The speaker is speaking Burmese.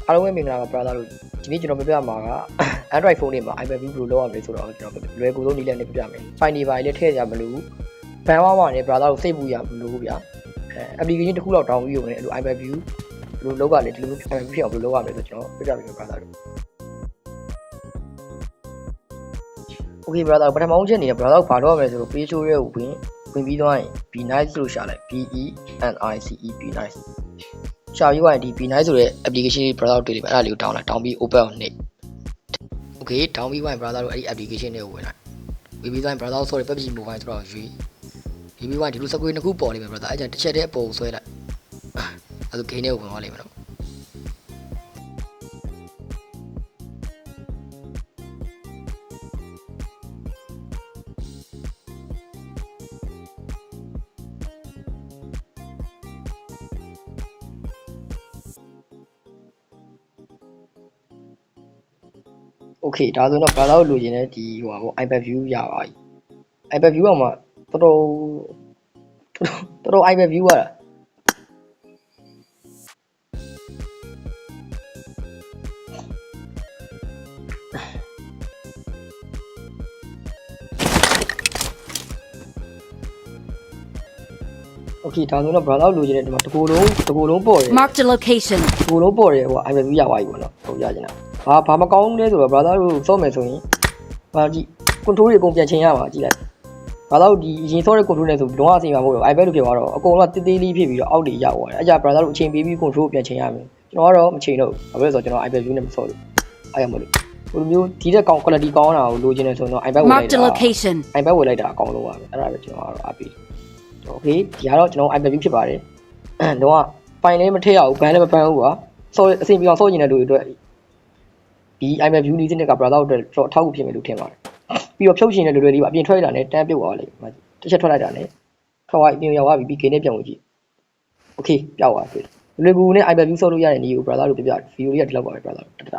အားလုံးပဲမင်္ဂလာပါ brother တို့ဒီနေ့ကျွန်တော်ပြပြမှာက Android phone တွေမှာ iPad view ဘယ်လိုလုပ်ရမလဲဆိုတော့ကျွန်တော်လွယ်ကူဆုံးနည်းလမ်းနဲ့ပြပြမယ် file တွေပါလည်းထည့်ရမလို့ဘန်ဝါးဝါနဲ့ brother တို့စိတ်ပူရမလို့ဗျာapplication တစ်ခုလောက် down ပြီးရုံနဲ့အဲ့လို iPad view ဘယ်လိုလုပ်ရလဲဒီလို iPad view ဖြစ်အောင်ဘယ်လိုလုပ်ရမလဲဆိုကျွန်တော်ပြပြပေးမယ် brother တို့ Okay brother ပထမဆုံးချက်အနေနဲ့ brother ဘာလုပ်ရမလဲဆိုတော့ page ရဲ့ဝင်ပြီးသွားရင် be nice လို့ရှာလိုက် BENICE be nice ရှာပြီးသွားရင်ဒီ be nice ဆိုတဲ့ application တွေ browser တွေ့လိမ့်မယ်အဲ့ဒါလေးကို down လိုက် down ပြီး open ကိုနှိပ် Okay down ပြီးသွားရင် browser တို့အဲ့ဒီ application တွေကိုဝင်လိုက်ဝင်ပြီးသွားရင် browser ဆိုတဲ့ PUBG mobile ဆိုတော့ရွေးပြီးသွားရင်ဒီလို screen တစ်ခုပေါ်လိမ့်မယ် brother အဲ့ကျတစ်ချက်တည်းအပေါ်ကိုဆွဲလိုက်အဲ့ဒါ game တွေကိုဝင်သွားလိမ့်မယ်နော်Okay ဒါဆိုတော့ browser ကိုလိုချင်တဲ့ဒီဟိုပါပေါ့ iPad view ရပါပြီ iPad view အောင်မှာတော်တော် iPad view ရတာOkay ဒါဆိုတော့ browser လိုချင်တဲ့ဒီမှာတကူလုံးပေါ်တယ် Mark the location တကူလုံးပေါ်တယ်ဟို iPad view ရပါပြီပေါ့နော်ဟုတ်ရချင်တာဘာမကောင်းလဲဆိုတော့ browser တို့စော့မယ်ဆိုရင်ဟာကြည့် control တွေအကုန်ပြန်ချိန်ရမှာကြည့်လိုက် browser တို့ဒီအရင်စော့တဲ့ control နဲ့ဆိုလုံးဝအဆင်မဖို့တော့ iPad တို့ဖြစ်သွားတော့အကုန်လုံးတေးသေးလေးဖြစ်ပြီးတော့အောက်တွေရောက်သွားတယ်အဲ့ကြ browser တို့အချိန်ပေးပြီး control ပြန်ချိန်ရမယ်ကျွန်တော်ကတော့မချိန်တော့ဘူးဘာဖြစ်လဲဆိုတော့ကျွန်တော် iPad view နဲ့မစော့လို့အဲ့ရမလို့ဟိုမျိုးဒီတဲ့ကောင်း quality ကောင်းတာကိုလိုချင်တယ်ဆိုတော့ iPad ဝယ်လိုက်တာ iPad ဝယ်လိုက်တာအကောင်းဆုံးပါပဲအဲ့ဒါပဲကျွန်တော်ကတော့အားပေးOkay ဒီကတော့ကျွန်တော် iPad view ဖြစ်ပါတယ်တော့ file လေးမထည့်ရဘူးဘန်လည်းမပန်းဘူးကွာစော့အဆင်ပြေအောင်စော့ကျင်တဲ့လူတွေအတွက်ဒီ iPad view လေးစနစ်က browser အတွက်တော့အထောက်အကူဖြစ်မယ်လို့ထင်ပါတယ်ပြီးတော့ဖြုတ်ချင်တဲ့လူတွေလေးပါအပြင်ထွက်လာတယ်တန်းပြုတ်သွားလိမ့်မယ်တစ်ချက်ထွက်လိုက်တာနဲ့ထွက်သွားပြီးရောက်သွားပြီပြီးဂိမ်းနဲ့ပြန်ဝင်ကြည့် Okay ပြောက်သွားပြီလွယ်ကူနဲ့ iPad view စော့လို့ရတဲ့နည်းကို browser တို့ပြပြဗီဒီယိုလေးကဒီလောက်ပါပဲ browser တတ